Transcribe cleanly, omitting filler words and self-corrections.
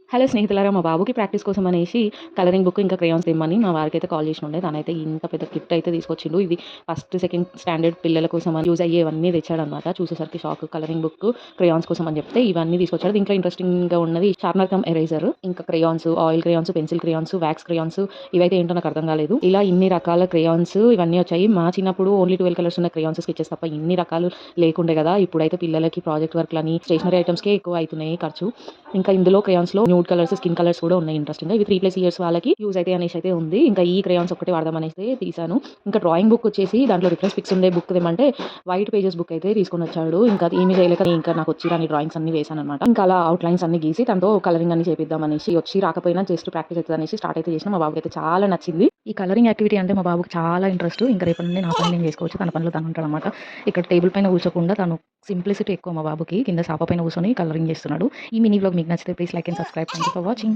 Hello స్నేహితులారా! మా బాబుకి ప్రాక్టీస్ కోసం అనేసి కలరింగ్ బుక్ ఇంకా క్రేయాన్స్ తెమ్మని మా వారికైతే కాల్ చేసినుండే. తనైతే ఇంత పెద్ద కిట్ అయితే తీసుకొచ్చిండు. ఇది ఫస్ట్, సెకండ్ స్టాండర్డ్ పిల్లల కోసం అని యూజ్ అయ్యేవన్నీ తెచ్చాడనమాట. చూసేసరికి షాక్. కలరింగ్ బుక్, క్రేయాన్స్ కోసం అని చెప్తే ఇవన్నీ తీసుకొచ్చాడు. దీంట్లో ఇంట్రెస్టింగ్‌గా ఉన్నది షార్ప్‌నర్ కమ్ ఎరేజర్, ఇంకా crayons, oil crayons, pencil crayons, wax crayons ఇవైతే ఏంటో నాకు అర్థం కాలేదు. ఇలా ఇన్ని రకాల క్రేయాన్స్ ఇవన్నీ వచ్చాయి. మా చిన్నప్పుడు ఓన్లీ 12 కలర్స్ ఉన్న క్రేయాన్స్, స్కెచెస్ తప్ప ఇన్ని రకాలు లేకుండే కదా! ఇప్పుడైతే పిల్లలకి ప్రాజెక్ట్ వర్క్‌లని, స్టేషనరీ ఐటెమ్స్‌కే ఎక్కువ అయితున్నాయి ఖర్చు. ఇంకా ఇందులో క్రేయాన్స్‌లో న్యూడ్ కలర్స్, స్కిన్ కలర్స్ కూడా ఉన్నాయి ఇంట్రెస్టింగ్‌గా. ఇవి 3+ ఇయర్స్ వాళ్ళకి యూజ్ అయితాయి అనేసి అయితే ఉంది. ఇంకా ఈ క్రేయాన్స్ ఒక్కటే వాడదాం అనేసి తీశాను. ఇంకా డ్రాయింగ్ బుక్ వచ్చేసి దాంట్లో రిఫరెన్స్ పిక్స్ ఉండే బుక్ తెమ్మంటే వైట్ పేజెస్ బుక్ అయితే తీసుకొనొచ్చాడు. ఇంకా ఏమి చేయలేక ఇంకా నాకు వచ్చి రాని డ్రాయింగ్స్ అన్నీ వేశాననమాట. ఇంకా అలా అవుట్‌లైన్స్ అన్నీ గీసి తనతో కలరింగ్ అన్ని చేపిద్దాం అనేసి, వచ్చి రాకపోయినా జస్ట్ ప్రాక్టీస్ అయితది అనేసి స్టార్ట్ అయితే చేసినా. మా బాబుకి అయితే చాలా నచ్చింది. ఈ కలరింగ్ యాక్టివిటీ అంటే మా బాబుకి చాలా ఇంట్రెస్ట్. ఇంకా రేపటి నుండి నా పని నేను చేసుకోవచ్చు. తన పనిలో తను ఉంటాడనమాట. ఇక్కడ టేబుల్ పైన కూర్చోకుండా తను సింప్లిసిటీ ఎక్కువ మా బాబుకి. కింద సాప పైన కూర్చొని కలరింగ్ చేస్తున్నాడు. ఈ మినీ వ్లాగ్ మీకు నచ్చితే please like and subscribe. Thank you for watching.